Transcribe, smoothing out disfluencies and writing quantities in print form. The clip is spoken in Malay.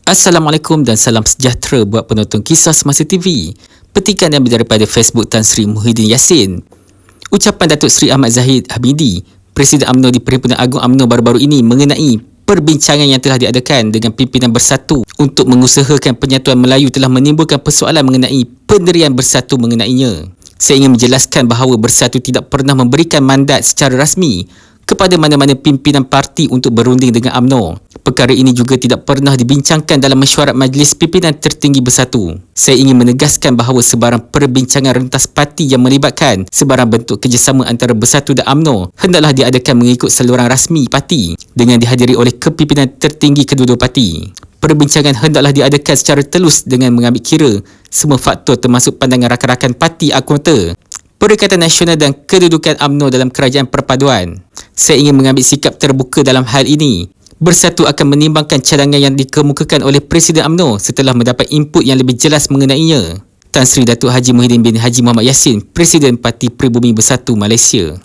Assalamualaikum dan salam sejahtera buat penonton Kisah Semasa TV. Petikan yang daripada Facebook Tan Sri Muhyiddin Yassin. Ucapan Datuk Seri Ahmad Zahid Hamidi, Presiden UMNO di Perhimpunan Agung UMNO baru-baru ini mengenai perbincangan yang telah diadakan dengan pimpinan Bersatu untuk mengusahakan penyatuan Melayu telah menimbulkan persoalan mengenai pendirian Bersatu mengenainya. Saya ingin menjelaskan bahawa Bersatu tidak pernah memberikan mandat secara rasmi kepada mana-mana pimpinan parti untuk berunding dengan UMNO. Perkara ini juga tidak pernah dibincangkan dalam mesyuarat Majlis Pimpinan Tertinggi Bersatu. Saya ingin menegaskan bahawa sebarang perbincangan rentas parti yang melibatkan sebarang bentuk kerjasama antara Bersatu dan UMNO hendaklah diadakan mengikut saluran rasmi parti dengan dihadiri oleh kepimpinan tertinggi kedua-dua parti. Perbincangan hendaklah diadakan secara telus dengan mengambil kira semua faktor termasuk pandangan rakan-rakan parti anggota, Perikatan Nasional dan kedudukan UMNO dalam kerajaan perpaduan. Saya ingin mengambil sikap terbuka dalam hal ini. Bersatu akan menimbangkan cadangan yang dikemukakan oleh Presiden UMNO setelah mendapat input yang lebih jelas mengenainya. Tan Sri Datuk Haji Muhyiddin bin Haji Muhammad Yassin, Presiden Parti Pribumi Bersatu Malaysia.